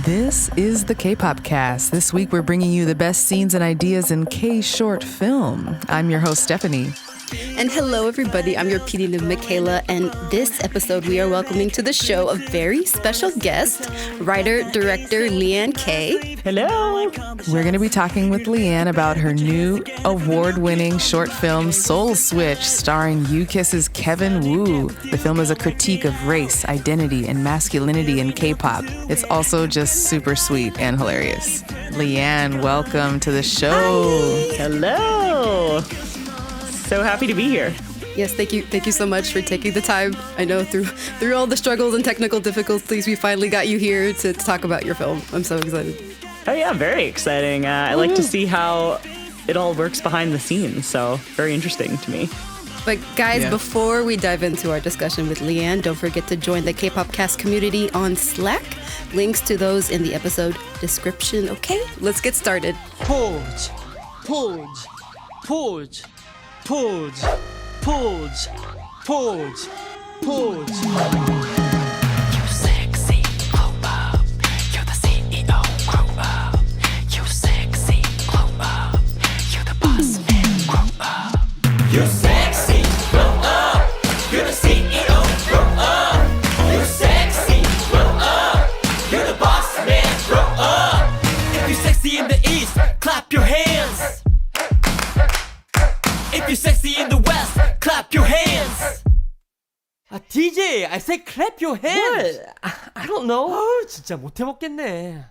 This is the Kpop Cast. This week we're bringing you the best scenes and ideas in K-short film. I'm your host, Stephanie. And hello, everybody. I'm your PD Liv Michaela, and this episode we are welcoming to the show a very special guest, writer-director Liann Kaye. Hello. We're going to be talking with Liann about her new award-winning short film, Seoul Switch, starring U-Kiss's kevinwoo. The film is a critique of race, identity, and masculinity in K-pop. It's also just super sweet and hilarious. Liann, welcome to the show. Hi. Hello. So happy to be here. Yes, thank you. Thank you so much for taking the time. I know through all the struggles and technical difficulties, we finally got you here to talk about your film. I'm so excited. Oh yeah, very exciting. I like to see how it all works behind the scenes. So very interesting to me. But guys, before we dive into our discussion with Liann, don't forget to join the Kpop Cast community on Slack. Links to those in the episode description. Okay, let's get started. Pause. Pause. You sexy, glow up. You're the CEO, grow up. You sexy, glow up. You're the boss man, grow up. You're sexy, grow up. You're the CEO, grow up. You're sexy, grow up. You're the boss man, grow up. If you're sexy in the east, clap your hands. If you're sexy in the west, clap your hands. DJ, I said clap your hands. What? I don't know. 진짜 못해 먹겠네.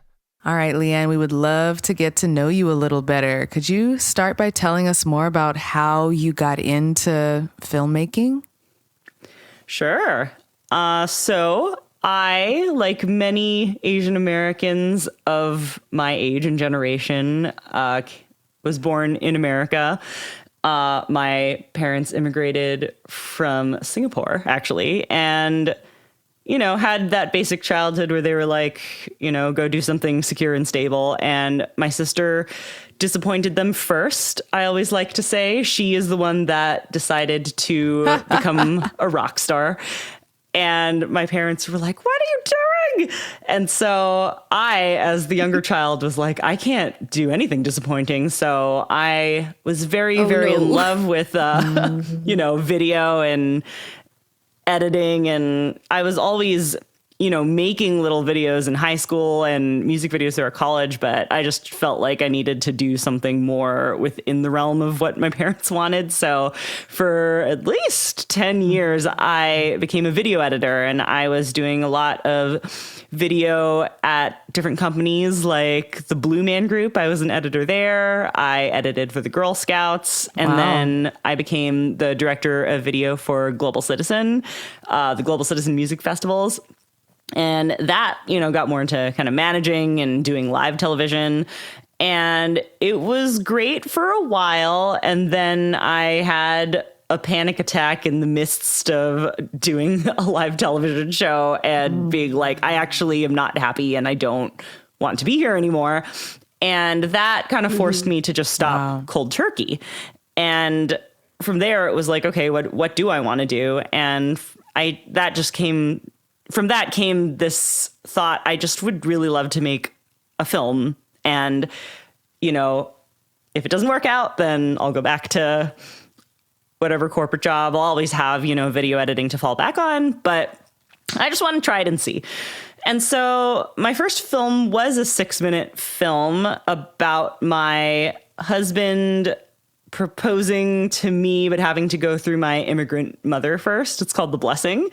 All right, Liann, we would love to get to know you a little better. Could you start by telling us more about how you got into filmmaking? Sure. So I, like many Asian Americans of my age and generation, was born in America. My parents immigrated from Singapore, actually, and, had that basic childhood where they were like, go do something secure and stable. And my sister disappointed them first. I always like to say she is the one that decided to become a rock star. And my parents were like, what are you doing? And so I, as the younger child, was like, I can't do anything disappointing. So I was very in love with, video and editing. And I was always, making little videos in high school and music videos through college. But I just felt like I needed to do something more within the realm of what my parents wanted. So for at least 10 years, I became a video editor, and I was doing a lot of video at different companies like the Blue Man Group. I was an editor there. I edited for the Girl Scouts. And then I became the director of video for Global Citizen, the Global Citizen music festivals. And that, got more into kind of managing and doing live television. And it was great for a while. And then I had a panic attack in the midst of doing a live television show and being like, I actually am not happy and I don't want to be here anymore. And that kind of forced me to just stop cold turkey. And from there, it was like, okay, what do I want to do? And from that came this thought, I just would really love to make a film. And, if it doesn't work out, then I'll go back to whatever corporate job. I'll always have, video editing to fall back on. But I just want to try it and see. And so my first film was a 6-minute film about my husband proposing to me, but having to go through my immigrant mother first. It's called The Blessing.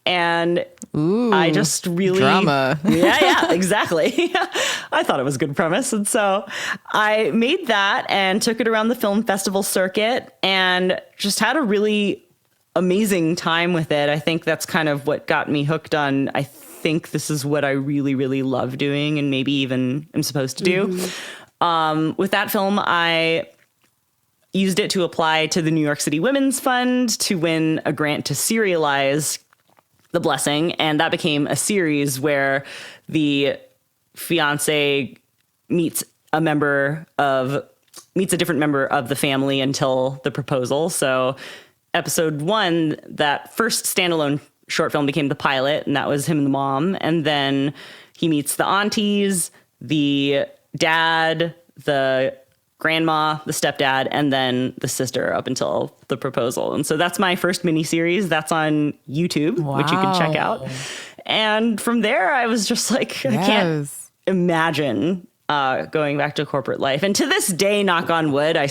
And I just really... Drama. Yeah, exactly. I thought it was a good premise. And so I made that and took it around the film festival circuit and just had a really amazing time with it. I think that's kind of what got me hooked on. I think this is what I really, really love doing and maybe even am supposed to do. With that film, I used it to apply to the New York City Women's Fund to win a grant to serialize The Blessing. And that became a series where the fiance meets a different member of the family until the proposal. So episode 1, that first standalone short film became the pilot, and that was him and the mom. And then he meets the aunties, the dad, the grandma, the stepdad, and then the sister up until the proposal. And so that's my first miniseries. That's on YouTube, which you can check out. And from there, I was just like, I can't imagine going back to corporate life. And to this day, knock on wood, I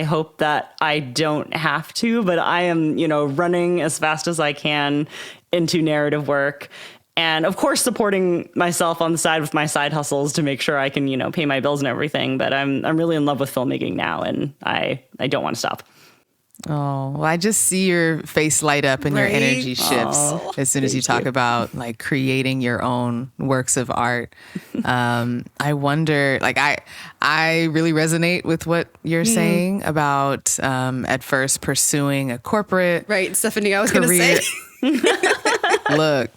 hope that I don't have to, but I am, running as fast as I can into narrative work. And of course, supporting myself on the side with my side hustles to make sure I can, pay my bills and everything. But I'm really in love with filmmaking now, and I don't want to stop. Oh, well, I just see your face light up and your energy shifts as soon as you talk about like creating your own works of art. I wonder, like, I really resonate with what you're saying about at first pursuing a corporate Right, Stephanie, I was going to say. Look,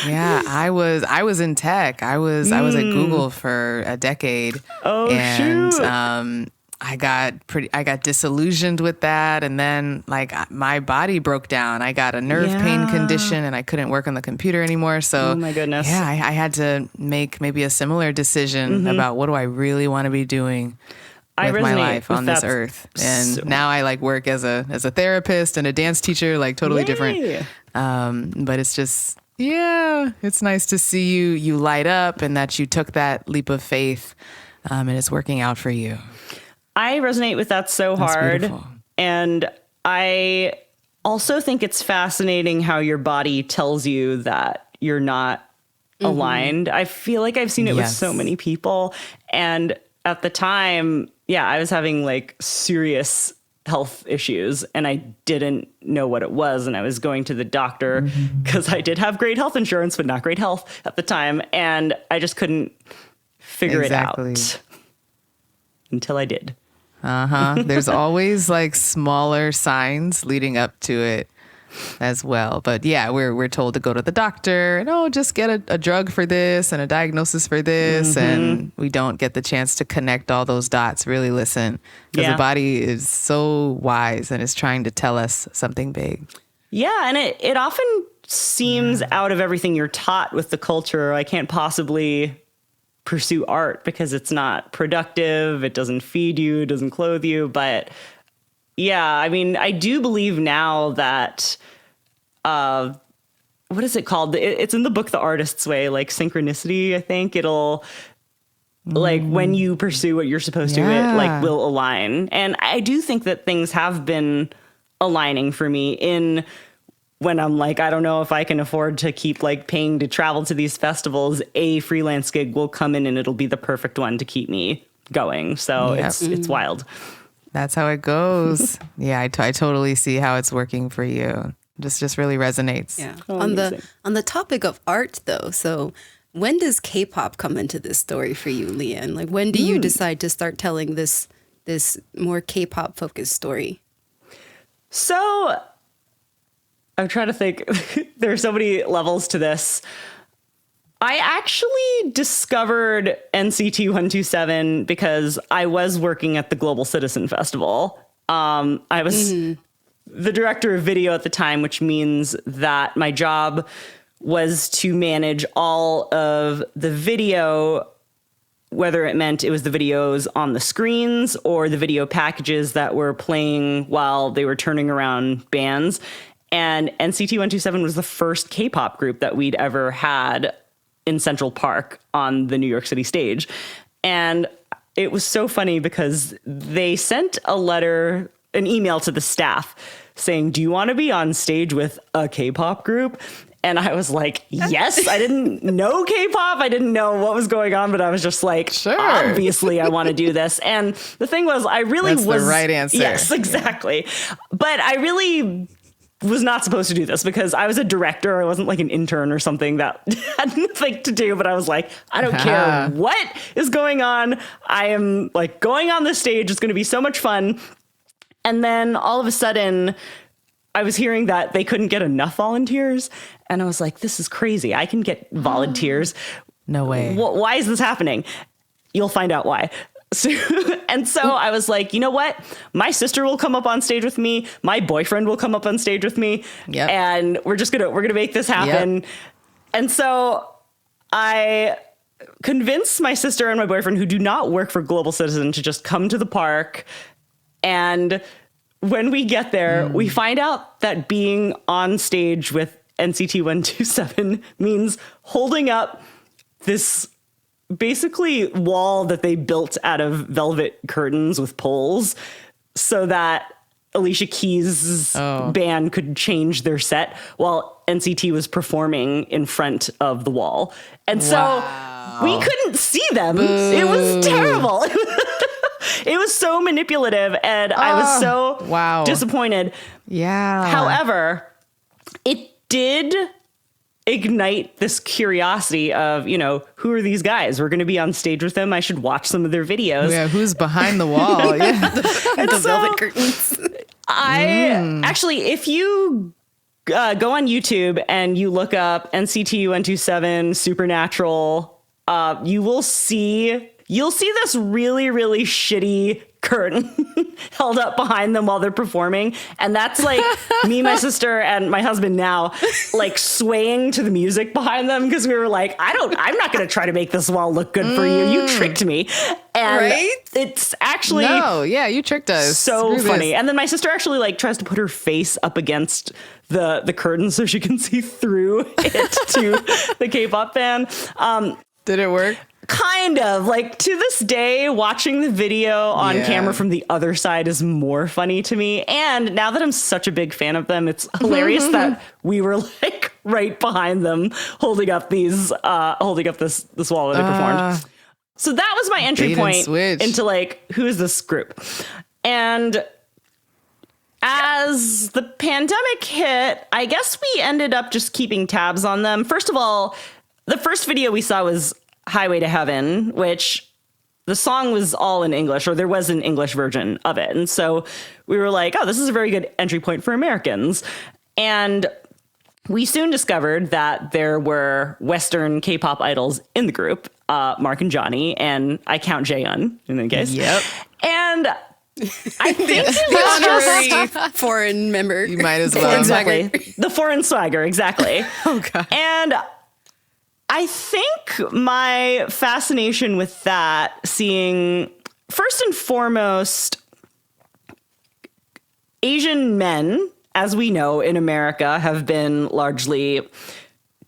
yeah, I was in tech. I was at Google for a decade. Oh, and, shoot. I got disillusioned with that, and then like my body broke down. I got a nerve pain condition, and I couldn't work on the computer anymore. So, oh my goodness, yeah, I had to make maybe a similar decision about what do I really want to be with my life on this earth. And now I like work as a therapist and a dance teacher, like totally different. But it's just it's nice to see you light up and that you took that leap of faith, and it's working out for you. I resonate with that so hard. Beautiful. And I also think it's fascinating how your body tells you that you're not aligned. I feel like I've seen it with so many people. And at the time, I was having like serious health issues and I didn't know what it was. And I was going to the doctor because I did have great health insurance, but not great health at the time. And I just couldn't figure it out until I did. There's always like smaller signs leading up to it as well. But yeah, we're told to go to the doctor and just get a drug for this and a diagnosis for this. And we don't get the chance to connect all those dots, really listen, because the body is so wise and is trying to tell us something big. Yeah. And it often seems out of everything you're taught with the culture. I can't possibly pursue art because it's not productive. It doesn't feed you, it doesn't clothe you. But yeah, I mean, I do believe now that, what is it called? It's in the book, The Artist's Way, like synchronicity. I think it'll like when you pursue what you're supposed to, it like will align. And I do think that things have been aligning for me when I'm like, I don't know if I can afford to keep like paying to travel to these festivals, a freelance gig will come in and it'll be the perfect one to keep me going. So it's wild. That's how it goes. I totally see how it's working for you. Just really resonates. Yeah. On the topic of art though, so when does K-pop come into this story for you, Liann? Like when do you decide to start telling this more K-pop focused story? So I'm trying to think. There are so many levels to this. I actually discovered NCT 127 because I was working at the Global Citizen Festival. I was the director of video at the time, which means that my job was to manage all of the video, whether it meant it was the videos on the screens or the video packages that were playing while they were turning around bands. And NCT 127 was the first K-pop group that we'd ever had in Central Park on the New York City stage. And it was so funny because they sent an email to the staff saying, do you want to be on stage with a K-pop group? And I was like, yes. I didn't know K-pop. I didn't know what was going on, but I was just like, sure, obviously I want to do this. And the thing was, That's the right answer. Yes, exactly. But I really was not supposed to do this because I was a director. I wasn't like an intern or something that had nothing to do, but I was like, I don't care what is going on. I am like going on the stage. It's going to be so much fun. And then all of a sudden I was hearing that they couldn't get enough volunteers. And I was like, this is crazy. I can get volunteers. No way. Why is this happening? You'll find out why. And so I was like, you know what? My sister will come up on stage with me. My boyfriend will come up on stage with me. Yep. And we're gonna make this happen. Yep. And so I convinced my sister and my boyfriend, who do not work for Global Citizen, to just come to the park. And when we get there, we find out that being on stage with NCT 127 means holding up this basically wall that they built out of velvet curtains with poles so that Alicia Keys' band could change their set while NCT was performing in front of the wall. And so we couldn't see them. It was terrible. It was so manipulative, and I was so disappointed. Yeah. However, it did ignite this curiosity of, you know, who are these guys? We're going to be on stage with them. I should watch some of their videos. Yeah, who's behind the wall? Yeah. The velvet curtains. I actually, if you go on YouTube and you look up NCT 127 Supernatural, you'll see this really, really shitty curtain held up behind them while they're performing. And that's like me, my sister, and my husband now, like swaying to the music behind them, because we were like, I'm not going to try to make this wall look good for you. You tricked me. And it's actually you tricked us. So Screw funny. this. And then my sister actually like tries to put her face up against the curtain so she can see through it to the K-pop fan. Did it work? Kind of. Like, to this day, watching the video on camera from the other side is more funny to me. And now that I'm such a big fan of them, it's hilarious that we were like right behind them holding up this wall when they performed. So that was my entry point into like, who is this group? And as the pandemic hit, I guess we ended up just keeping tabs on them. First of all, the first video we saw was Highway to Heaven, which the song was all in English, or there was an English version of it. And so we were like, oh, this is a very good entry point for Americans. And we soon discovered that there were Western K-pop idols in the group, Mark and Johnny, and I count Jaehyun in the case. Yep. And I think it was Honorary foreign member. You might as well. exactly the foreign swagger, exactly. Oh, God. And I think my fascination with that, seeing first and foremost, Asian men, as we know in America, have been largely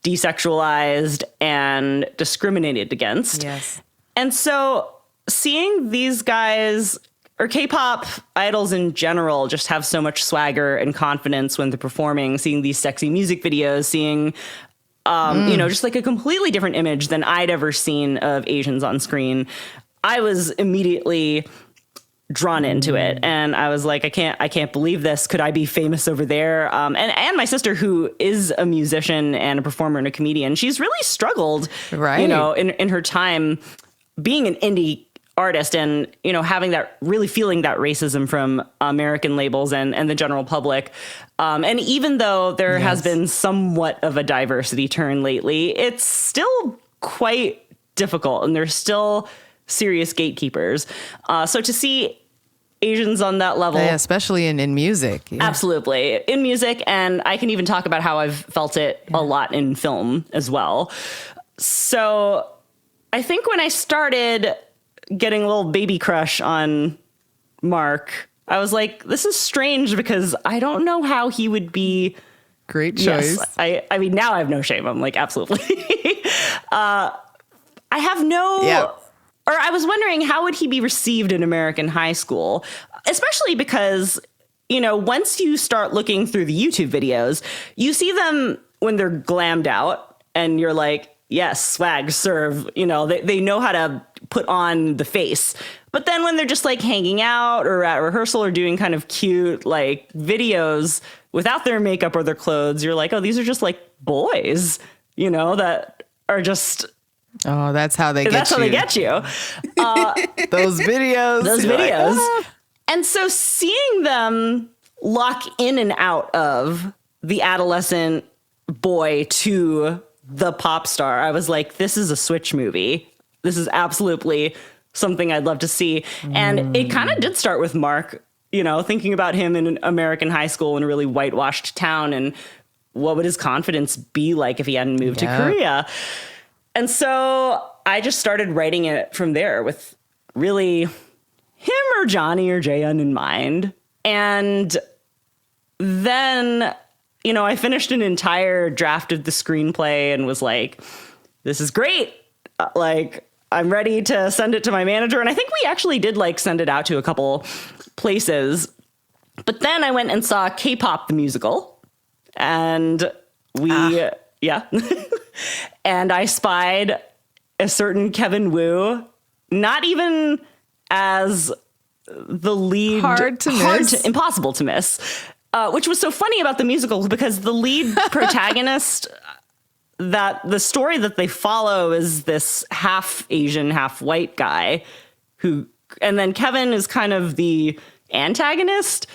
desexualized and discriminated against. Yes. And so seeing these guys, or K-pop idols in general, just have so much swagger and confidence when they're performing, seeing these sexy music videos, seeing just like a completely different image than I'd ever seen of Asians on screen, I was immediately drawn into it. And I was like, I can't believe this. Could I be famous over there? And my sister, who is a musician and a performer and a comedian, she's really struggled, in her time being an indie artist and, having that, really feeling that racism from American labels and the general public. And even though there has been somewhat of a diversity turn lately, it's still quite difficult and there's still serious gatekeepers. So to see Asians on that level, especially in music. Yeah. Absolutely. In music. And I can even talk about how I've felt it a lot in film as well. So I think when I started getting a little baby crush on Mark, I was like, this is strange because I don't know how he would be. Great choice. Yes, I mean, now I have no shame. I'm like, absolutely. I have no, or I was wondering, how would he be received in American high school? Especially because, once you start looking through the YouTube videos, you see them when they're glammed out and you're like, yes, swag, serve, they know how to put on the face. But then when they're just like hanging out or at rehearsal or doing kind of cute like videos without their makeup or their clothes, you're like, oh, these are just like boys, that are just. Oh, that's how they get you. That's how they get you. Those videos. Those videos. And so seeing them lock in and out of the adolescent boy to the pop star, I was like, this is a Switch movie. This is absolutely something I'd love to see. And it kind of did start with Mark, thinking about him in an American high school in a really whitewashed town, and what would his confidence be like if he hadn't moved to Korea. And so I just started writing it from there with really him or Johnny or Jaehyun in mind. And then, I finished an entire draft of the screenplay and was like, this is great. I'm ready to send it to my manager. And I think we actually did send it out to a couple places. But then I went and saw Kpop the musical, and and I spied a certain Kevinwoo, not even as the lead, impossible to miss, which was so funny about the musical, because the lead protagonist, that the story that they follow is this half Asian, half white guy and then Kevin is kind of the antagonist.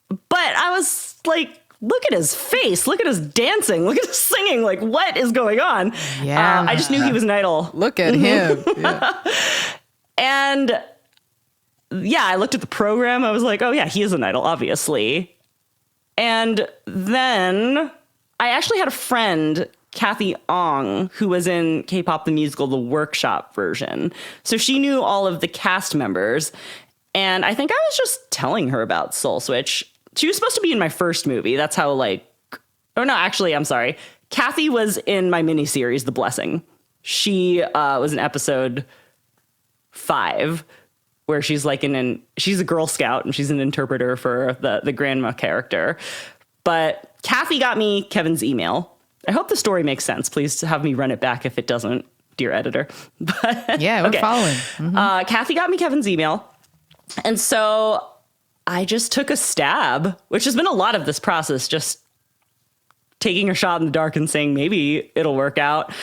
But I was like, look at his face, look at his dancing, look at his singing. What is going on? Yeah. I just knew he was an idol. Look at him. Yeah. And I looked at the program. I was like, oh yeah, he is an idol, obviously. And then I actually had a friend, Kathy Ong, who was in Kpop the musical, the workshop version. So she knew all of the cast members. And I think I was just telling her about Seoul Switch. She was supposed to be in my first movie. That's how I'm sorry. Kathy was in my miniseries, The Blessing. She was in episode 5, where she's she's a Girl Scout and she's an interpreter for the grandma character. But Kathy got me Kevin's email. I hope the story makes sense. Please have me run it back if it doesn't, dear editor. But, yeah, we're following. Mm-hmm. Kathy got me Kevin's email. And so I just took a stab, which has been a lot of this process, just taking a shot in the dark and saying, maybe it'll work out.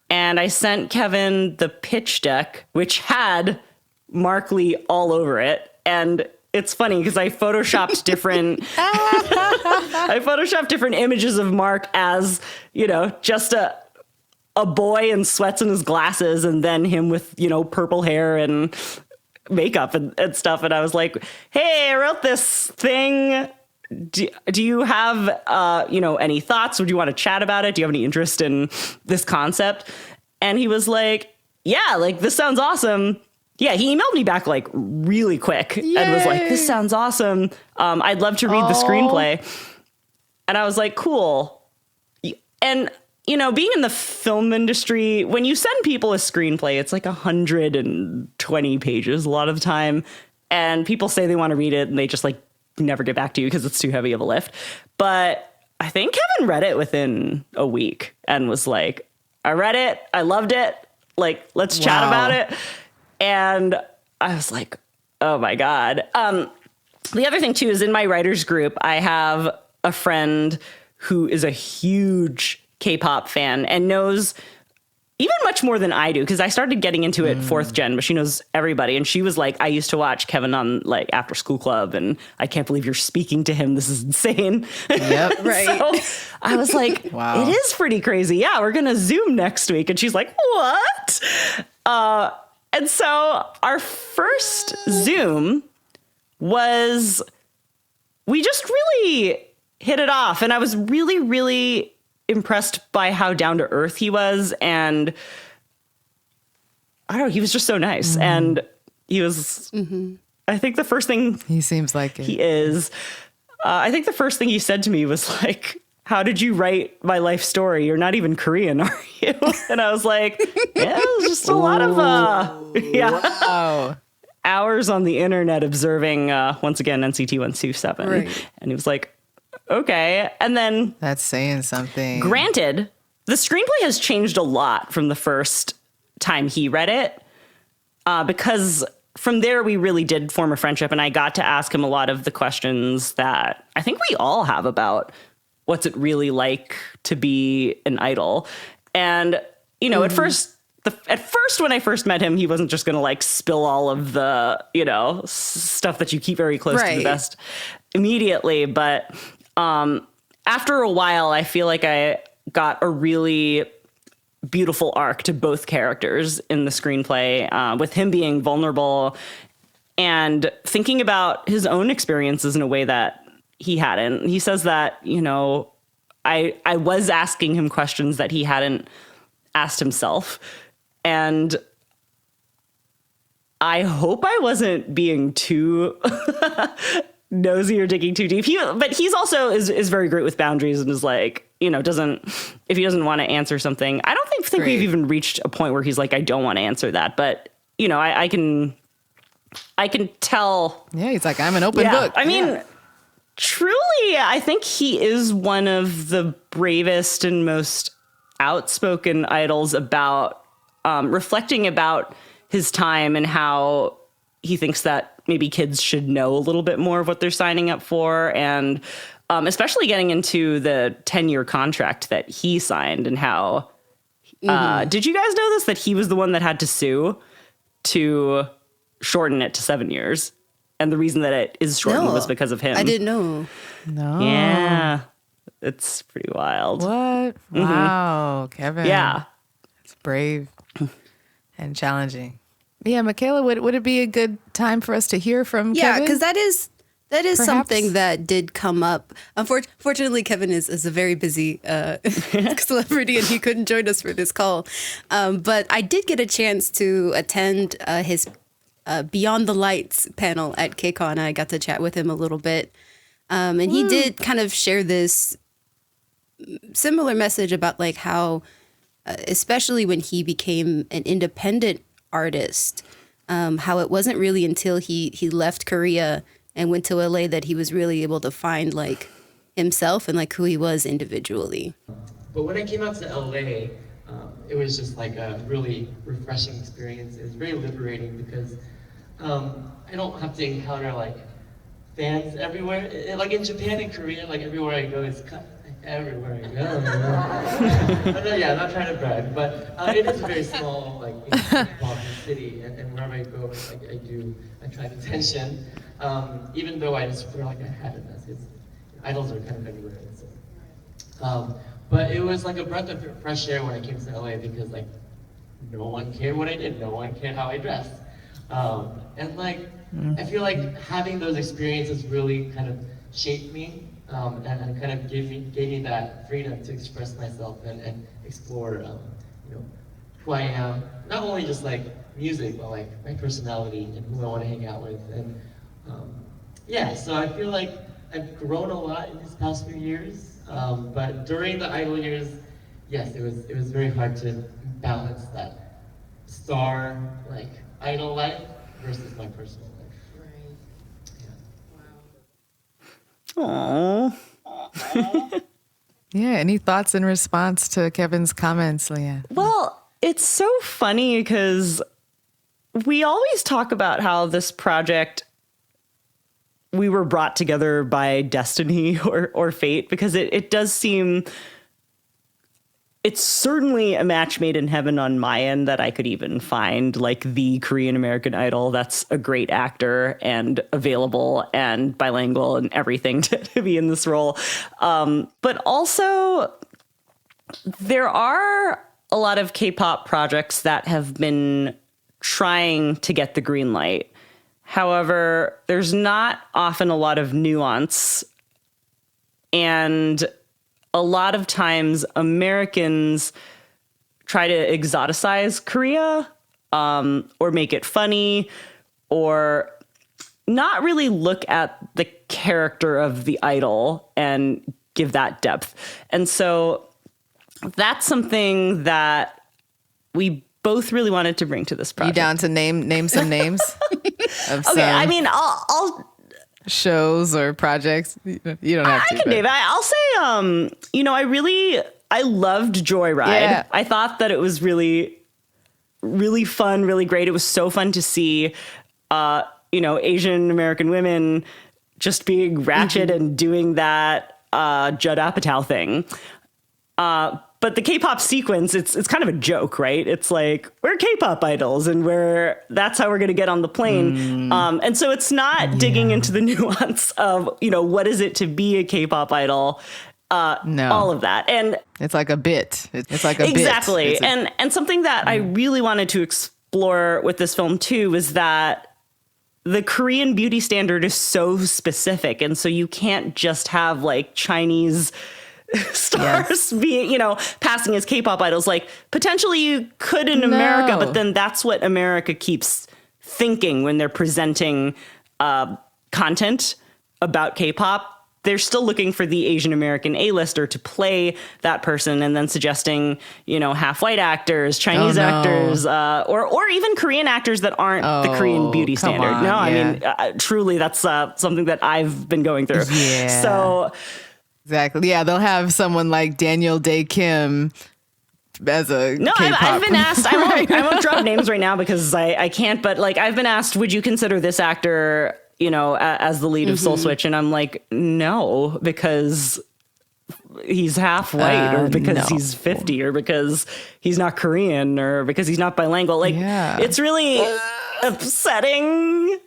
And I sent Kevin the pitch deck, which had Mark Lee all over it. And it's funny because I photoshopped different different images of Mark as, just a boy in sweats and his glasses, and then him with, purple hair and makeup and stuff. And I was like, hey, I wrote this thing. Do you have, any thoughts? Would you want to chat about it? Do you have any interest in this concept? And he was like, yeah, this sounds awesome. Yeah, he emailed me back really quick. Yay. And was like, this sounds awesome. I'd love to read the screenplay. And I was like, cool. And, being in the film industry, when you send people a screenplay, it's 120 pages a lot of the time. And people say they want to read it and they just never get back to you because it's too heavy of a lift. But I think Kevin read it within a week and was like, I read it. I loved it. Let's chat about it. And I was like, oh my God. The other thing too is, in my writers group, I have a friend who is a huge K-pop fan and knows even much more than I do, because I started getting into it 4th gen, but she knows everybody. And she was like, I used to watch Kevin on After School Club, and I can't believe you're speaking to him. This is insane. Yep. Right. So I was like, wow, it is pretty crazy. Yeah, we're going to Zoom next week. And she's like, what? And so our first Zoom was, we just really hit it off. And I was really, really impressed by how down to earth he was. And I don't know, he was just so nice. And he was, I think the first thing he seems like it. He is, I think the first thing he said to me was how did you write my life story? You're not even Korean, are you? And I was like, yeah, it was just a lot of, hours on the internet observing, once again, NCT 127. Right. And he was like, okay. And then that's saying something. Granted, the screenplay has changed a lot from the first time he read it, because from there we really did form a friendship, and I got to ask him a lot of the questions that I think we all have about what's it really like to be an idol. And, at first when I first met him, he wasn't just going to spill all of the, stuff that you keep very close to the vest immediately. But after a while, I feel like I got a really beautiful arc to both characters in the screenplay, with him being vulnerable and thinking about his own experiences in a way that he hadn't. He says that, I was asking him questions that he hadn't asked himself. And I hope I wasn't being too nosy or digging too deep. But he's also is very great with boundaries and is like, if he doesn't want to answer something, I don't think we've even reached a point where he's like, I don't want to answer that. But, I can tell. Yeah, he's like, I'm an open book. I mean, truly, I think he is one of the bravest and most outspoken idols about reflecting about his time and how he thinks that maybe kids should know a little bit more of what they're signing up for. And especially getting into the 10-year contract that he signed and how, did you guys know this, that he was the one that had to sue to shorten it to 7 years? And the reason that it is shortened was because of him. I didn't know. No. Yeah. It's pretty wild. What? Wow, Kevin. Yeah. It's brave and challenging. Yeah, Michaela, would it be a good time for us to hear from Yeah, Kevin? because that is Perhaps? something that did come up. Unfortunately, Kevin is a very busy celebrity, and he couldn't join us for this call. But I did get a chance to attend his Beyond the Lights panel at KCON. I got to chat with him a little bit. And he did kind of share this similar message about like how, especially when he became an independent artist, how it wasn't really until he left Korea and went to LA that he was really able to find like himself and like who he was individually. But when I came out to LA, it was just like a really refreshing experience. It was very liberating because I don't have to encounter like fans everywhere. Like in Japan and Korea, like everywhere I go, it's cut. Everywhere I go. But no, yeah, I'm not trying to brag, but it is a very small, like, metropolitan city, and wherever I go, like, I attract attention. Even though I just feel like I had it, because idols are kind of everywhere. So. But it was like a breath of fresh air when I came to LA because, like, no one cared what I did, no one cared how I dressed, and like, I feel like having those experiences really kind of shaped me. And kind of gave me that freedom to express myself and explore, who I am. Not only just like music, but like my personality and who I want to hang out with. And so I feel like I've grown a lot in these past few years. But during the idol years, yes, it was very hard to balance that star like idol life versus my personal life. Aww. Yeah, any thoughts in response to Kevin's comments, Liann? Well, it's so funny because we always talk about how this project, we were brought together by destiny or fate, because it does seem, it's certainly a match made in heaven on my end that I could even find like the Korean American idol that's a great actor and available and bilingual and everything to be in this role. But also there are a lot of K-pop projects that have been trying to get the green light. However, there's not often a lot of nuance, and a lot of times Americans try to exoticize Korea, or make it funny, or not really look at the character of the idol and give that depth. And so that's something that we both really wanted to bring to this project. You down to name some names of some Okay, I mean, I'll shows or projects? You don't have to. I can name it. I'll say, I loved Joyride. Yeah. I thought that it was really, really fun, really great. It was so fun to see, Asian American women just being ratchet and doing that Judd Apatow thing. But the K-pop sequence, it's kind of a joke, right? It's like, we're K-pop idols and that's how we're going to get on the plane. And so it's not digging into the nuance of, what is it to be a K-pop idol? No. all of that. And It's like a bit. It's like a bit. exactly. It's a- And something that I really wanted to explore with this film too was that the Korean beauty standard is so specific. And so you can't just have like Chinese stars being, passing as K-pop idols. Like potentially you could in America, but then that's what America keeps thinking when they're presenting content about K-pop. They're still looking for the Asian American A-lister to play that person, and then suggesting, half white actors, Chinese actors, or even Korean actors that aren't the Korean beauty come standard. on, No, I yeah. mean, truly, that's something that I've been going through. Yeah. So Exactly. Yeah, they'll have someone like Daniel Day Kim as a no, K-pop. I've been asked. I won't drop names right now because I can't. But like, I've been asked, would you consider this actor, as the lead of Seoul Switch? And I'm like, no, because he's half white, or because no. he's 50, or because he's not Korean, or because he's not bilingual. Like, it's really upsetting.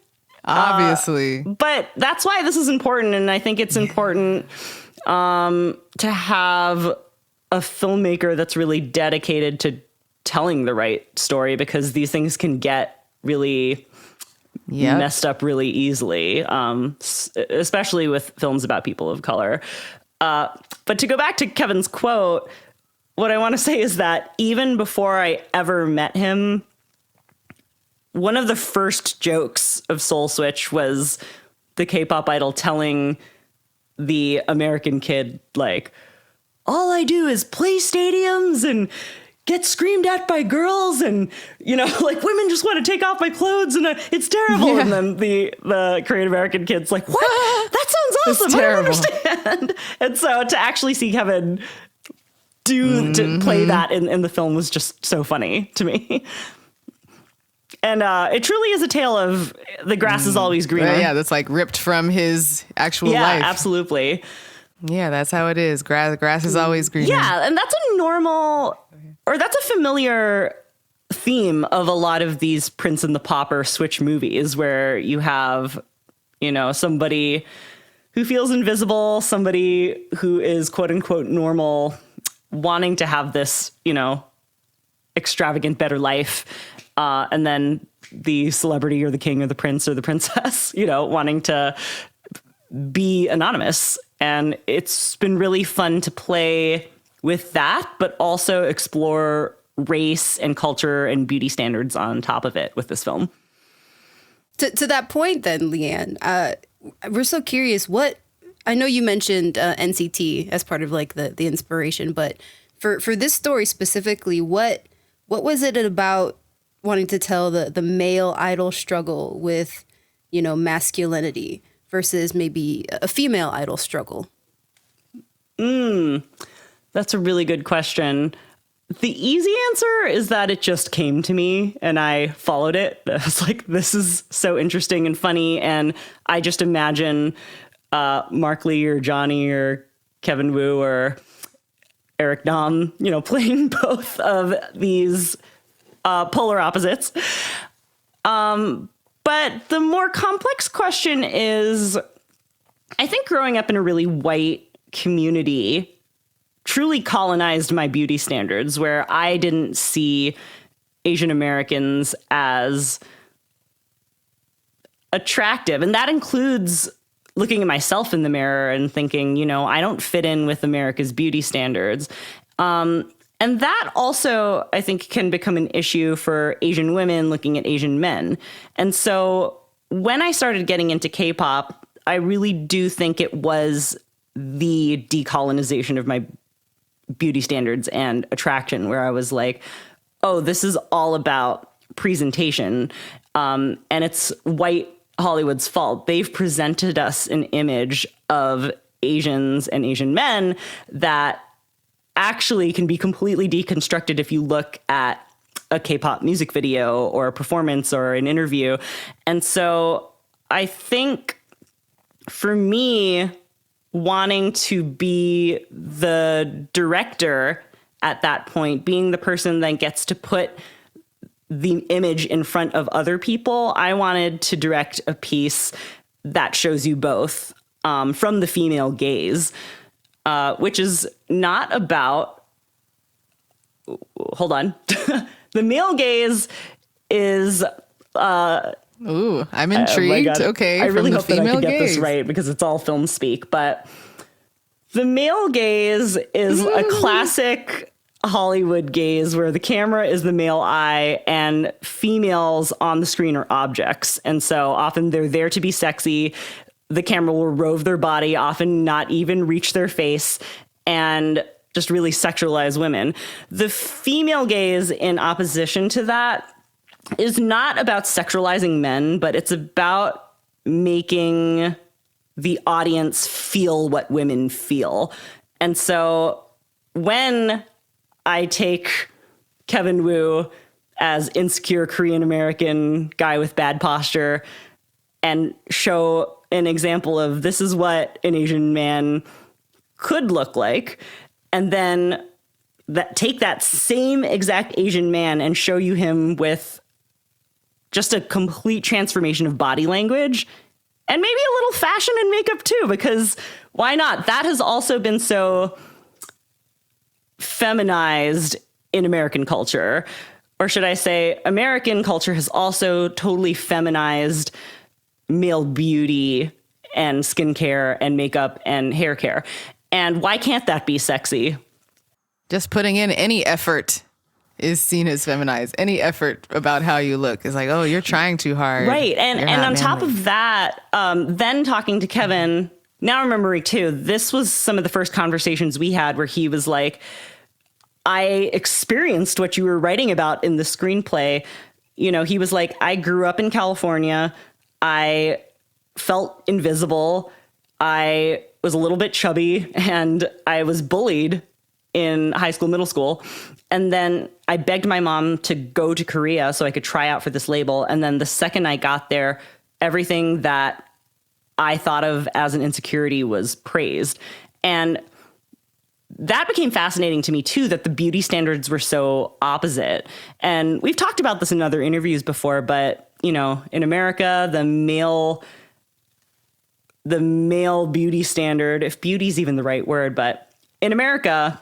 Obviously. But that's why this is important. And I think it's important to have a filmmaker that's really dedicated to telling the right story, because these things can get really messed up really easily, especially with films about people of color. But to go back to Kevin's quote, what I want to say is that even before I ever met him, one of the first jokes of Seoul Switch was the K-pop idol telling the American kid, like, all I do is play stadiums and get screamed at by girls, and like women just want to take off my clothes, and it's terrible. Yeah. And then the Korean American kid's like, what? That sounds awesome. It's I don't terrible. understand. And so to actually see Kevin to play that in the film was just so funny to me. And it truly is a tale of the grass is always greener. Yeah, that's like ripped from his actual Yeah, life. absolutely. Yeah, that's how it is. Grass is always greener. Yeah, and that's that's a familiar theme of a lot of these Prince and the Pauper Switch movies, where you have, somebody who feels invisible, somebody who is quote unquote normal, wanting to have this, extravagant, better life. And then the celebrity or the king or the prince or the princess, wanting to be anonymous. And it's been really fun to play with that, but also explore race and culture and beauty standards on top of it with this film. To that point then, Liann, we're so curious, I know you mentioned NCT as part of like the inspiration, but for this story specifically, what was it about wanting to tell the male idol struggle with, masculinity versus maybe a female idol struggle? That's a really good question. The easy answer is that it just came to me and I followed it. I was like, this is so interesting and funny. And I just imagine Mark Lee or Johnny or Kevin Woo or Eric Nam, playing both of these polar opposites. But the more complex question is, I think growing up in a really white community truly colonized my beauty standards, where I didn't see Asian Americans as attractive. And that includes looking at myself in the mirror and thinking, I don't fit in with America's beauty standards. And that also, I think, can become an issue for Asian women looking at Asian men. And so when I started getting into K-pop, I really do think it was the decolonization of my beauty standards and attraction, where I was like, oh, this is all about presentation. And it's white Hollywood's fault. They've presented us an image of Asians and Asian men that actually can be completely deconstructed if you look at a K-pop music video or a performance or an interview. And so I think for me, wanting to be the director at that point, being the person that gets to put the image in front of other people, I wanted to direct a piece that shows you both from the female gaze. which is not about, hold on. The male gaze is, Ooh, I'm oh my intrigued. God. Okay. I really from hope the that I female can get this gaze. right because it's all film speak, but the male gaze is a classic Hollywood gaze where the camera is the male eye and females on the screen are objects. And so often they're there to be sexy. The camera will rove their body, often not even reach their face, and just really sexualize women. The female gaze, in opposition to that, is not about sexualizing men, but it's about making the audience feel what women feel. And so when I take Kevinwoo as insecure Korean American guy with bad posture and show an example of this is what an Asian man could look like, and then take that same exact Asian man and show you him with just a complete transformation of body language and maybe a little fashion and makeup too, because why not? That has also been so feminized in American culture. Or should I say, American culture has also totally feminized male beauty and skincare and makeup and hair care. And why can't that be sexy? Just putting in any effort is seen as feminized. Any effort about how you look is like, oh, you're trying too hard. Right. And You're not on top manly. of that, then talking to Kevin, now remembering too, this was some of the first conversations we had where he was like, I experienced what you were writing about in the screenplay. You know, he was like, I grew up in California. I felt invisible. I was a little bit chubby and I was bullied in high school, middle school. And then I begged my mom to go to Korea so I could try out for this label. And then the second I got there, everything that I thought of as an insecurity was praised. And that became fascinating to me too, that the beauty standards were so opposite. And we've talked about this in other interviews before, but you know, in America, the male beauty standard, if beauty is even the right word, but in America,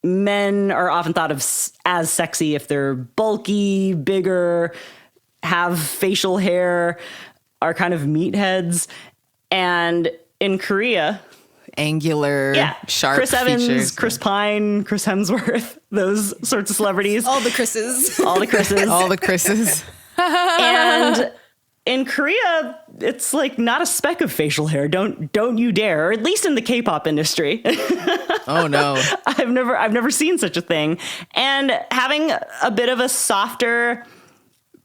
men are often thought of as sexy if they're bulky, bigger, have facial hair, are kind of meatheads. And in Korea, angular, sharp Chris Evans, features. Chris Pine, Chris Hemsworth, those sorts of celebrities. All the Chris's. All the Chris's. All the Chris's. And in Korea, it's like not a speck of facial hair. Don't you dare. Or at least in the K-pop industry. Oh no. I've never seen such a thing. And having a bit of a softer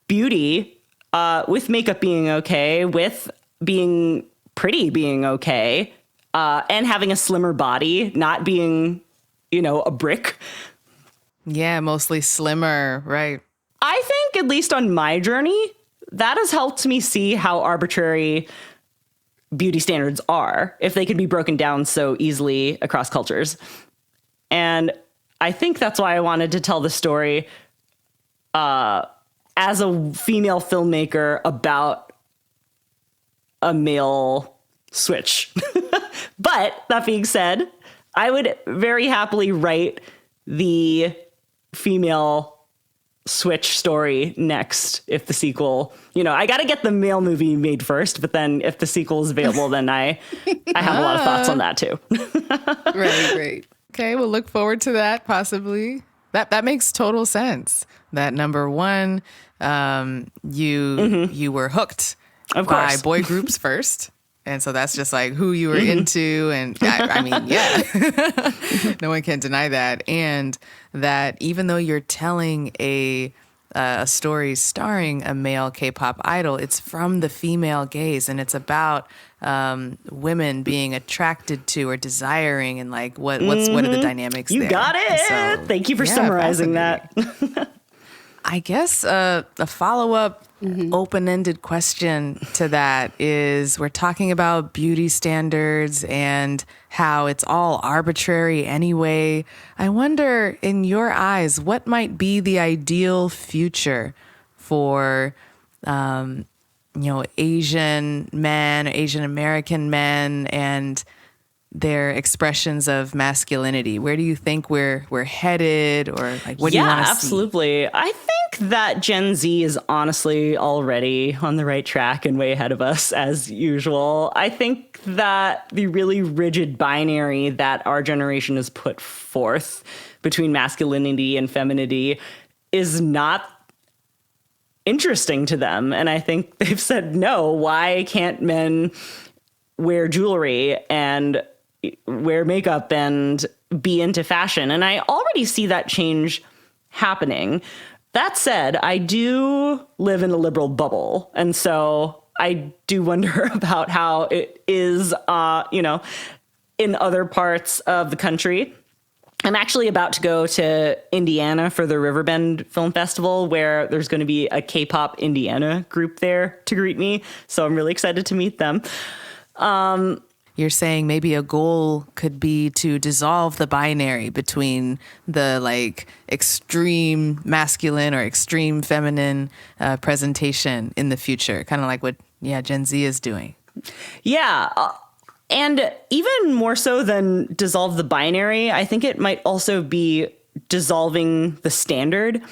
beauty, with makeup being okay, with being pretty being okay, and having a slimmer body, not being, you know, a brick. Yeah, mostly slimmer, right. I think, at least on my journey, that has helped me see how arbitrary beauty standards are, if they can be broken down so easily across cultures. And I think that's why I wanted to tell the story as a female filmmaker about a male switch. But that being said, I would very happily write the female switch story next if the sequel, you know, I got to get the male movie made first, but then if the sequel is available, then I have a lot of thoughts on that too. Right. Okay, we'll look forward to that possibly. That makes total sense. That number one, you were hooked Of by course. boy groups first. And so that's just like who you were into. And I mean, yeah, no one can deny that. And that even though you're telling a story starring a male K-pop idol, it's from the female gaze, and it's about women being attracted to or desiring, and like what are the dynamics You there. got it. So, Thank you for yeah, summarizing that. I guess a follow-up open-ended question to that is, we're talking about beauty standards and how it's all arbitrary anyway. I wonder, in your eyes, what might be the ideal future for, Asian men, Asian American men, and their expressions of masculinity? Where do you think we're headed, or like what do you want to see? Absolutely. I think that Gen Z is honestly already on the right track and way ahead of us as usual. I think that the really rigid binary that our generation has put forth between masculinity and femininity is not interesting to them. And I think they've said, no, why can't men wear jewelry and wear makeup and be into fashion? And I already see that change happening. That said, I do live in a liberal bubble. And so I do wonder about how it is, in other parts of the country. I'm actually about to go to Indiana for the Riverbend Film Festival, where there's going to be a Kpop Indiana group there to greet me. So I'm really excited to meet them. You're saying maybe a goal could be to dissolve the binary between the like extreme masculine or extreme feminine presentation in the future, kind of like what Gen Z is doing. Yeah. And even more so than dissolve the binary, I think it might also be dissolving the standard,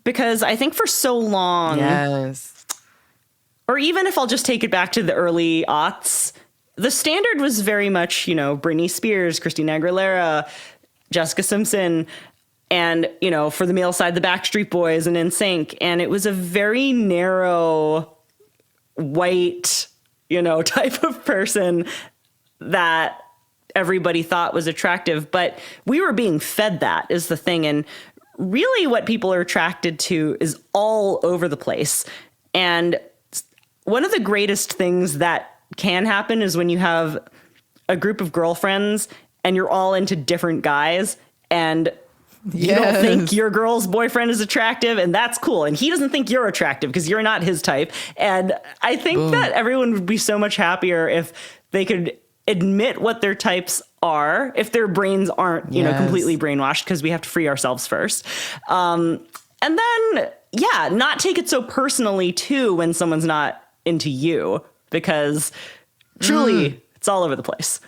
because I think for so long, yes, or even if I'll just take it back to the early aughts, the standard was very much, Britney Spears, Christina Aguilera, Jessica Simpson, and, for the male side, the Backstreet Boys and NSYNC. And it was a very narrow, white, type of person that everybody thought was attractive. But we were being fed that is the thing. And really what people are attracted to is all over the place. And one of the greatest things that can happen is when you have a group of girlfriends and you're all into different guys, and you don't think your girl's boyfriend is attractive, and that's cool. And he doesn't think you're attractive because you're not his type. And I think that everyone would be so much happier if they could admit what their types are, if their brains aren't, completely brainwashed, because we have to free ourselves first. And then, not take it so personally too when someone's not into you, because truly it's all over the place.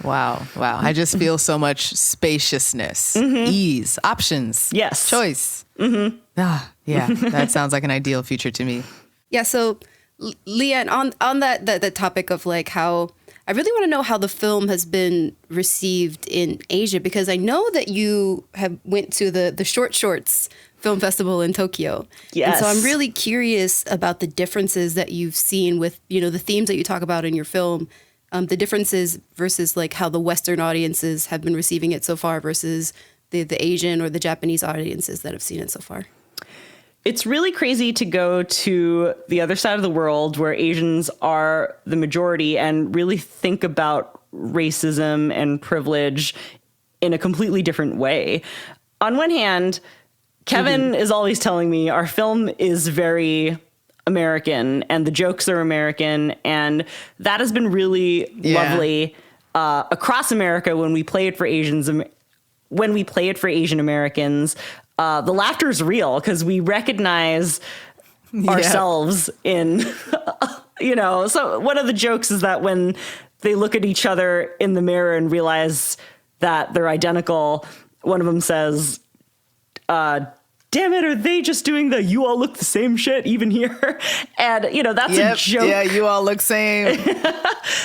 Wow. I just feel so much spaciousness, ease, options, choice. That sounds like an ideal future to me. Yeah. So, Liann, on that topic of like how I really want to know how the film has been received in Asia, because I know that you have went to the Short Shorts Film Festival in Tokyo. Yes. And so I'm really curious about the differences that you've seen with, the themes that you talk about in your film, the differences versus like how the Western audiences have been receiving it so far versus the Asian or the Japanese audiences that have seen it so far. It's really crazy to go to the other side of the world where Asians are the majority and really think about racism and privilege in a completely different way. On one hand, Kevin is always telling me our film is very American and the jokes are American, and that has been really lovely across America when we play it for Asian Americans. The laughter is real because we recognize ourselves in, so one of the jokes is that when they look at each other in the mirror and realize that they're identical, one of them says, damn it, are they just doing the you all look the same shit even here? And, that's a joke. Yeah, you all look same.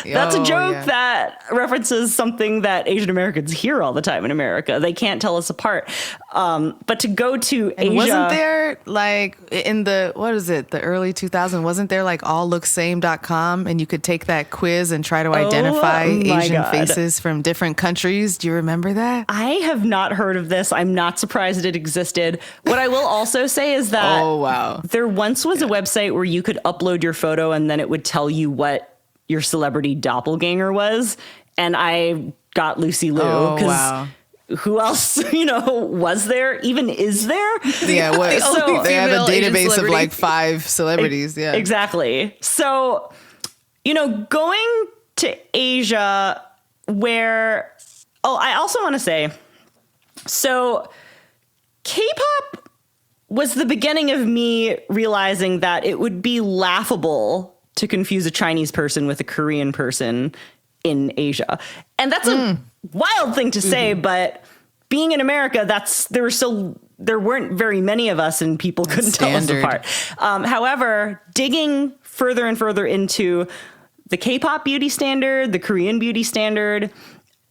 That's a joke that references something that Asian Americans hear all the time in America. They can't tell us apart. But to go to Asia... Wasn't there, like, in the early 2000s, wasn't there, like, alllooksame.com? And you could take that quiz and try to identify Asian faces from different countries. Do you remember that? I have not heard of this. I'm not surprised it existed. What I will also say is that there once was a website where you could upload your photo and then it would tell you what your celebrity doppelganger was. And I got Lucy Liu because who else, was there, even is there? Yeah, so they have a database of like 5 celebrities. Yeah, exactly. So, going to Asia where, I also want to say, so K-pop was the beginning of me realizing that it would be laughable to confuse a Chinese person with a Korean person in Asia. And that's a wild thing to say, but being in America, there weren't very many of us and people couldn't tell us apart. However, digging further and further into the K-pop beauty standard, the Korean beauty standard,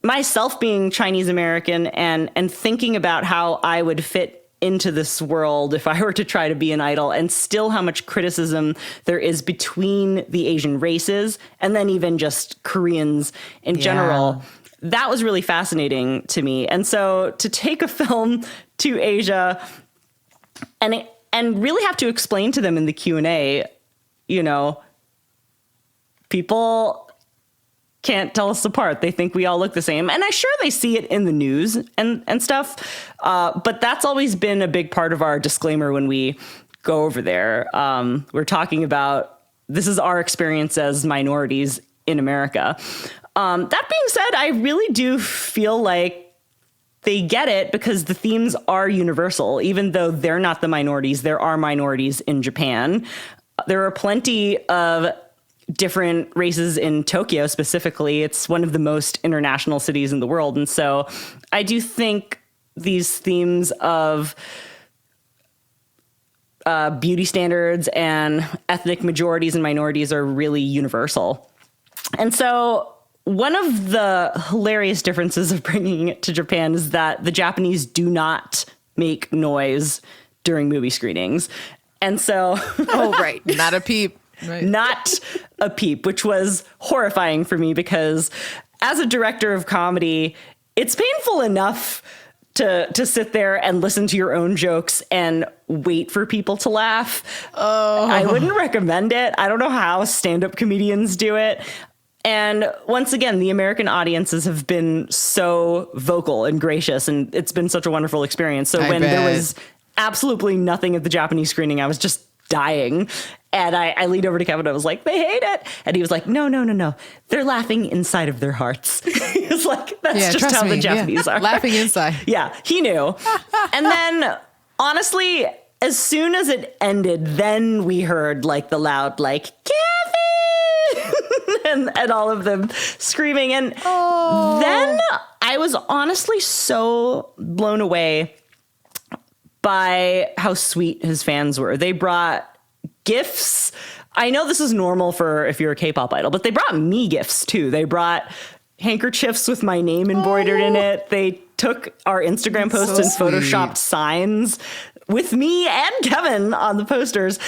myself being Chinese American and thinking about how I would fit into this world if I were to try to be an idol, and still how much criticism there is between the Asian races and then even just Koreans in general. That was really fascinating to me. And so to take a film to Asia and really have to explain to them in the Q&A, you know, people can't tell us apart. They think we all look the same. And I'm sure they see it in the news and stuff. But that's always been a big part of our disclaimer when we go over there. We're talking about, this is our experience as minorities in America. That being said, I really do feel like they get it because the themes are universal. Even though they're not the minorities, there are minorities in Japan. There are plenty of different races in Tokyo specifically. It's one of the most international cities in the world. And so I do think these themes of beauty standards and ethnic majorities and minorities are really universal. And so one of the hilarious differences of bringing it to Japan is that the Japanese do not make noise during movie screenings. And so Not a peep. Right. Not a peep, which was horrifying for me because as a director of comedy, it's painful enough to sit there and listen to your own jokes and wait for people to laugh. I wouldn't recommend it. I don't know how stand-up comedians do it. And once again, the American audiences have been so vocal and gracious, and it's been such a wonderful experience. So when there was absolutely nothing at the Japanese screening, I was just dying. And I leaned over to Kevin. I was like, they hate it. And he was like, no. They're laughing inside of their hearts. He was like, that's just how the Japanese are. Laughing inside. Yeah, he knew. And then, honestly, as soon as it ended, then we heard like the loud, like, Kevin! and all of them screaming. And then I was honestly so blown away by how sweet his fans were. They brought gifts. I know this is normal for if you're a K-pop idol, but they brought me gifts too. They brought handkerchiefs with my name embroidered in it. They took our Instagram posts and photoshopped signs with me and Kevin on the posters.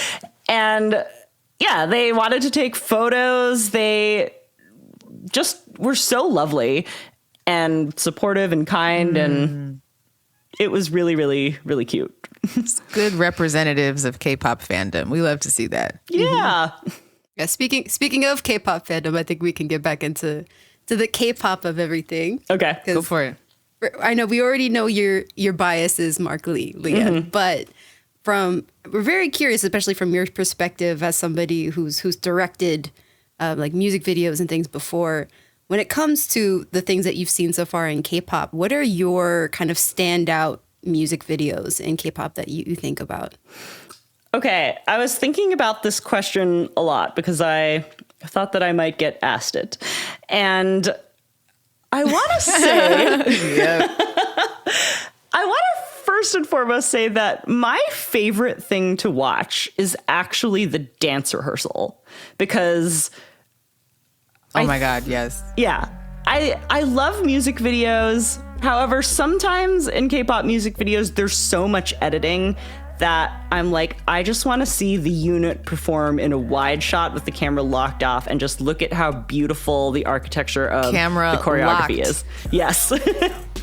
And yeah, they wanted to take photos. They just were so lovely and supportive and kind. And it was really, really, really cute. Good representatives of K-pop fandom. We love to see that. Yeah. Yeah. Speaking of K-pop fandom, I think we can get back into the K-pop of everything. Okay. Go for it. I know we already know your bias is Mark Lee, Liann, but we're very curious, especially from your perspective as somebody who's directed like music videos and things before. When it comes to the things that you've seen so far in K-pop, what are your kind of standout music videos in K-pop that you think about? Okay, I was thinking about this question a lot because I thought that I might get asked it. And I want to say, I want to first and foremost say that my favorite thing to watch is actually the dance rehearsal because Oh my God, yes. Yeah. I love music videos. However, sometimes in K-pop music videos, there's so much editing that I'm like, I just want to see the unit perform in a wide shot with the camera locked off and just look at how beautiful the architecture of the choreography is. Yes.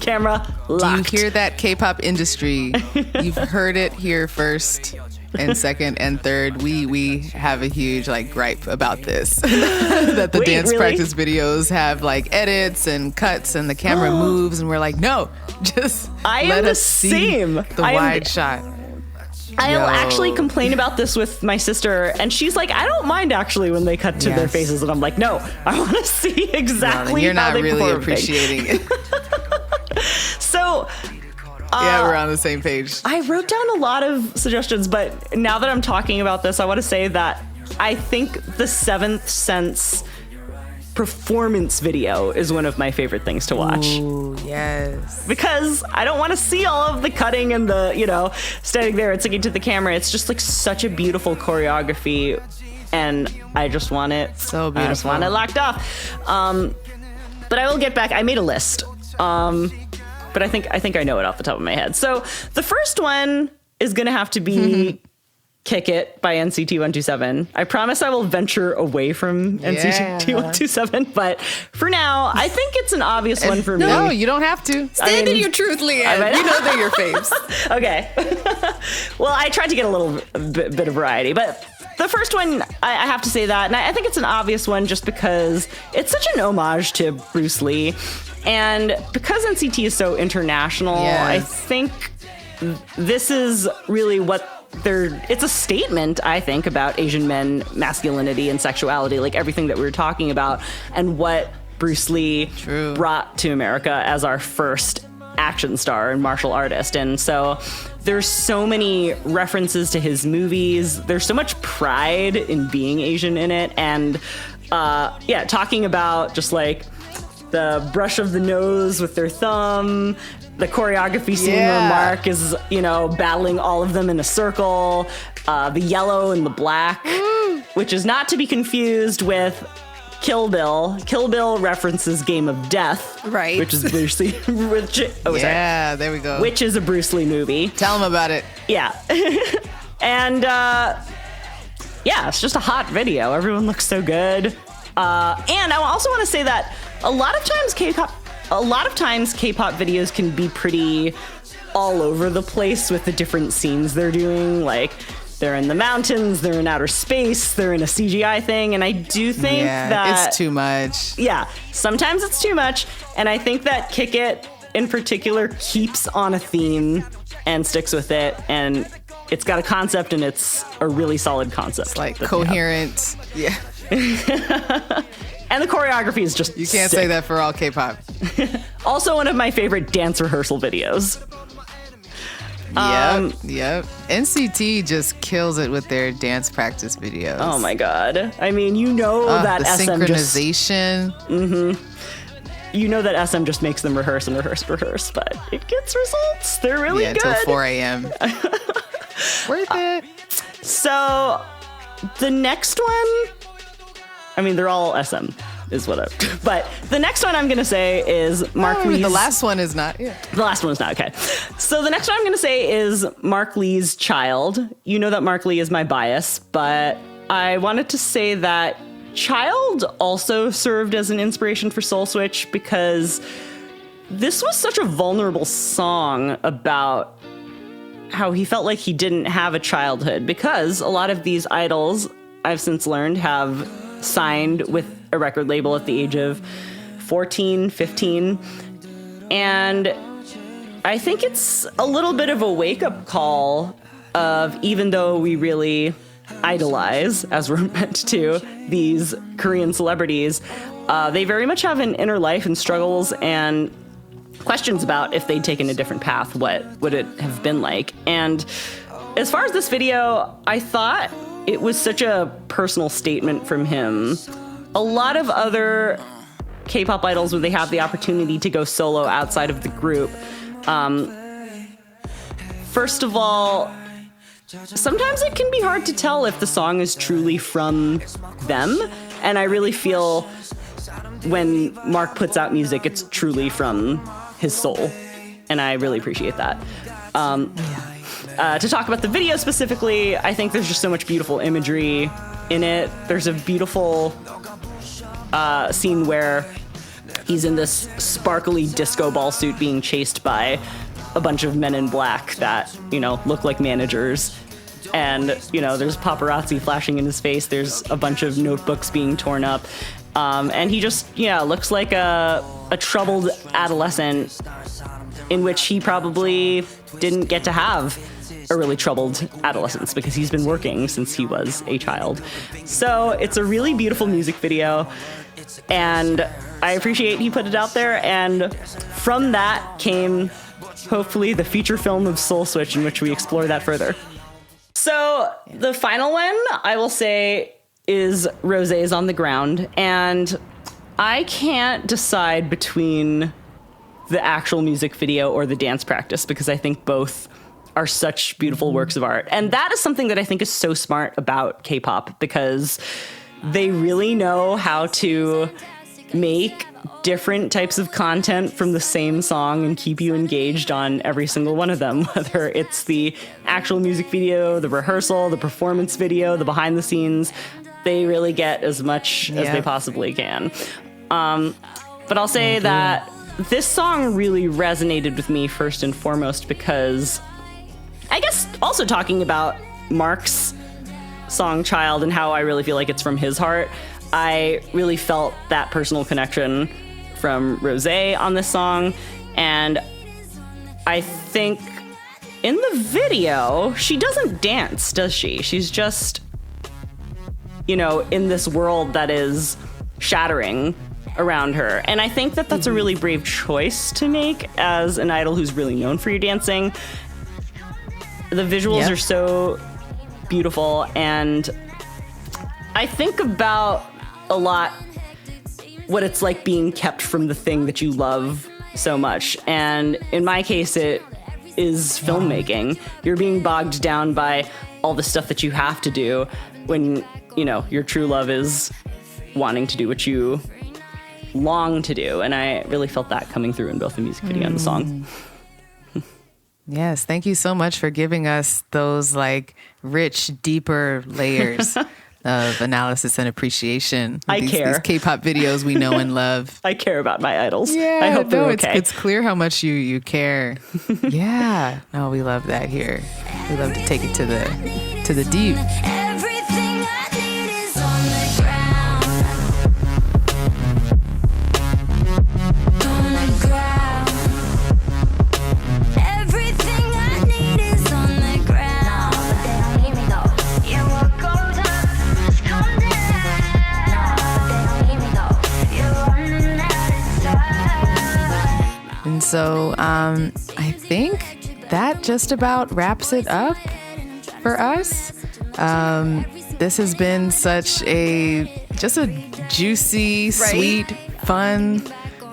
Camera locked. Do you hear that, K-pop industry? You've heard it here first. And second and third, we have a huge gripe about this. That the dance practice videos have edits and cuts and the camera moves and we're like, no, just let us see the wide shot. I'll actually complain about this with my sister, and she's like, I don't mind actually when they cut to their faces, and I'm like, no, I want to see exactly you're how not they really perform appreciating it. So yeah, we're on the same page. I wrote down a lot of suggestions, but now that I'm talking about this, I want to say that I think the Seventh Sense performance video is one of my favorite things to watch. Ooh, yes. Because I don't want to see all of the cutting and the, standing there and singing to the camera. It's just like such a beautiful choreography, and I just want it. So beautiful. I just want it locked off. But I will get back. I made a list. But I think I know it off the top of my head. So the first one is going to have to be Kick It by NCT 127. I promise I will venture away from NCT 127, but for now, I think it's an obvious one for me. No, you don't have to. Stand in your truth, Liann. You know they're your faves. Okay. Well, I tried to get a little bit of variety, but the first one, I have to say that, and I think it's an obvious one just because it's such an homage to Bruce Lee, and because NCT is so international, I think this is really what it's a statement, I think, about Asian men, masculinity, and sexuality, like everything that we were talking about, and what Bruce Lee brought to America as our first action star and martial artist. And so there's so many references to his movies. There's so much pride in being Asian in it. And talking about just like the brush of the nose with their thumb, the choreography scene where Mark is, battling all of them in a circle, the yellow and the black, which is not to be confused with Kill Bill. Kill Bill references Game of Death, right? Which is Bruce Lee. There we go. Which is a Bruce Lee movie. Tell him about it. Yeah. And it's just a hot video. Everyone looks so good. And I also want to say that a lot of times K-pop videos can be pretty all over the place with the different scenes they're doing. Like, they're in the mountains, they're in outer space, they're in a CGI thing, and I do think that it's too much. Yeah, sometimes it's too much, and I think that Kick It in particular keeps on a theme and sticks with it, and it's got a concept, and it's a really solid concept. It's like coherent. Yeah. And the choreography is just You can't sick. say that for all K-pop. Also one of my favorite dance rehearsal videos. Yep. NCT just kills it with their dance practice videos. Oh my god. I mean, that the SM synchronization. That SM just makes them rehearse, but it gets results. They're really good. Until 4 a.m. Worth it. So the next one, I mean, they're all SM, but the next one I'm going to say is Mark Lee's. The last one is not. Yeah. The last one is not, okay. So the next one I'm going to say is Mark Lee's Child. You know that Mark Lee is my bias, but I wanted to say that Child also served as an inspiration for Soul Switch because this was such a vulnerable song about how he felt like he didn't have a childhood, because a lot of these idols, I've since learned, have signed with a record label at the age of 14, 15. And I think it's a little bit of a wake-up call of, even though we really idolize, as we're meant to, these Korean celebrities, they very much have an inner life and struggles and questions about if they'd taken a different path, what would it have been like. And as far as this video, I thought it was such a personal statement from him. A lot of other K-pop idols, when they have the opportunity to go solo outside of the group, first of all, sometimes it can be hard to tell if the song is truly from them. And I really feel when Mark puts out music, it's truly from his soul. And I really appreciate that. To talk about the video specifically, I think there's just so much beautiful imagery in it. There's a beautiful scene where he's in this sparkly disco ball suit being chased by a bunch of men in black that, look like managers. And, there's paparazzi flashing in his face. There's a bunch of notebooks being torn up. And he just, looks like a troubled adolescent in which he probably didn't get to have a really troubled adolescence because he's been working since he was a child. So it's a really beautiful music video, and I appreciate he put it out there. And from that came, hopefully, the feature film of Soul Switch, in which we explore that further. So the final one, I will say, is Rosé's On the Ground. And I can't decide between the actual music video or the dance practice because I think both are such beautiful works of art. And that is something that I think is so smart about K-pop because they really know how to make different types of content from the same song and keep you engaged on every single one of them, whether it's the actual music video, the rehearsal, the performance video, the behind the scenes. They really get as much as they possibly can. But I'll say that this song really resonated with me first and foremost because I guess also talking about Mark's song Child and how I really feel like it's from his heart, I really felt that personal connection from Rosé on this song. And I think in the video, she doesn't dance, does she? She's just, you know, in this world that is shattering around her. And I think that that's a really brave choice to make as an idol who's really known for your dancing. The visuals are so beautiful, and I think about a lot what it's like being kept from the thing that you love so much. And in my case, it is filmmaking. You're being bogged down by all the stuff that you have to do when, you know, your true love is wanting to do what you long to do. And I really felt that coming through in both the music video and the song. Yes, thank you so much for giving us those like rich, deeper layers of analysis and appreciation. These K-pop videos we know and love. I care about my idols. Yeah, I hope they're okay. It's clear how much you care. Yeah, no, we love that here. We love to take it to the deep. Everything I need is on the ground. On the ground. Everything I need is on the ground. But they don't need me though. Yeah, what goes up must come down. No, but they don't need me though. You're running out of time. And so I think that just about wraps it up for us. This has been such a juicy, sweet, fun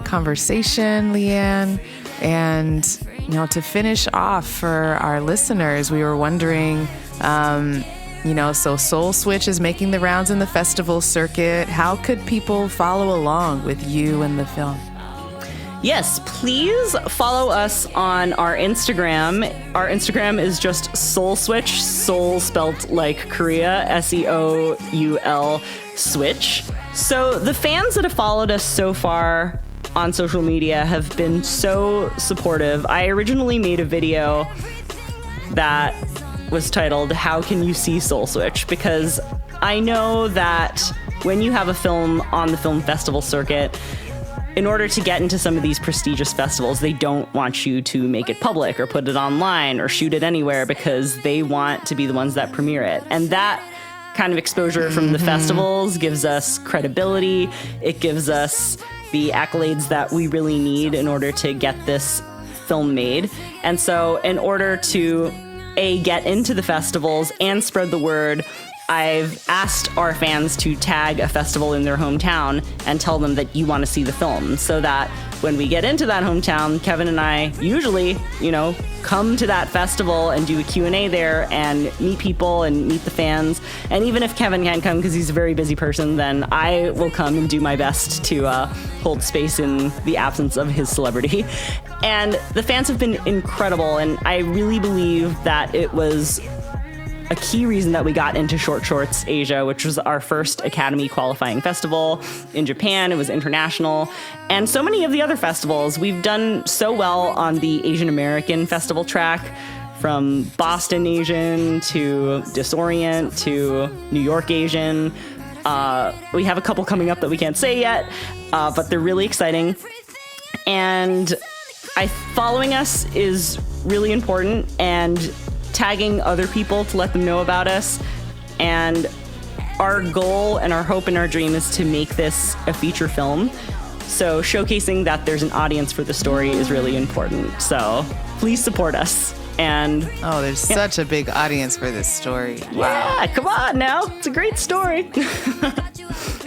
conversation, Liann. And, you know, to finish off for our listeners, we were wondering, so Seoul Switch is making the rounds in the festival circuit. How could people follow along with you and the film? Yes, please follow us on our Instagram. Our Instagram is just Seoul Switch, Seoul spelled like Korea, SEOUL Switch. So the fans that have followed us so far on social media have been so supportive. I originally made a video that was titled, How Can You See Seoul Switch? Because I know that when you have a film on the film festival circuit, in order to get into some of these prestigious festivals, they don't want you to make it public or put it online or shoot it anywhere because they want to be the ones that premiere it. And that kind of exposure from the festivals gives us credibility. It gives us the accolades that we really need in order to get this film made. And so in order to, get into the festivals and spread the word, I've asked our fans to tag a festival in their hometown and tell them that you want to see the film, so that when we get into that hometown, Kevin and I usually, come to that festival and do a Q&A there and meet people and meet the fans. And even if Kevin can't come because he's a very busy person, then I will come and do my best to hold space in the absence of his celebrity. And the fans have been incredible, and I really believe that it was a key reason that we got into Short Shorts Asia, which was our first Academy qualifying festival in Japan. It was international. And so many of the other festivals, we've done so well on the Asian American festival track, from Boston Asian to Disorient to New York Asian. We have a couple coming up that we can't say yet, but they're really exciting. And following us is really important, and tagging other people to let them know about us. And our goal and our hope and our dream is to make this a feature film. So showcasing that there's an audience for the story is really important. So please support us. And there's such a big audience for this story. Wow. Yeah, come on now. It's a great story.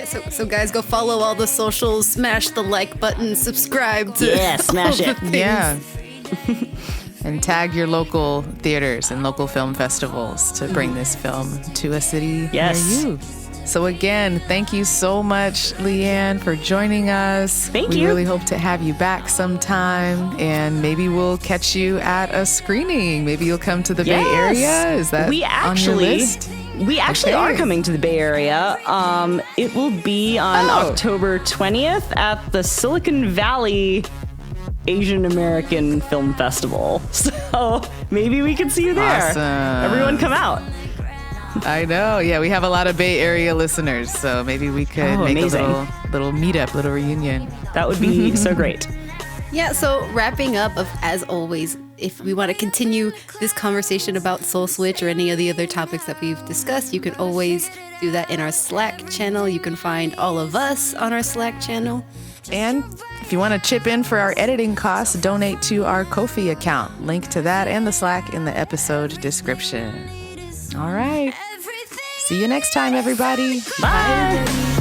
So guys, go follow all the socials, smash the like button, subscribe to Yeah, smash all it. the things. Yeah. And tag your local theaters and local film festivals to bring this film to a city Yes. near you. So again, thank you so much, Liann, for joining us. Thank we you. really hope to have you back sometime, and maybe we'll catch you at a screening. Maybe you'll come to the Bay Area. Is that we on your actually list? we actually Okay. are coming to the Bay Area. It will be on Oh. October 20th at the Silicon Valley Asian American Film Festival. So maybe we can see you there. Awesome. Everyone come out. I know. Yeah, we have a lot of Bay Area listeners, so maybe we could make amazing. a little meetup, little reunion. That would be so great. Yeah, so wrapping up, as always, if we want to continue this conversation about Soul Switch or any of the other topics that we've discussed, you can always do that in our Slack channel. You can find all of us on our Slack channel. And if you want to chip in for our editing costs, donate to our Ko-fi account. Link to that and the Slack in the episode description. All right. See you next time, everybody. Bye.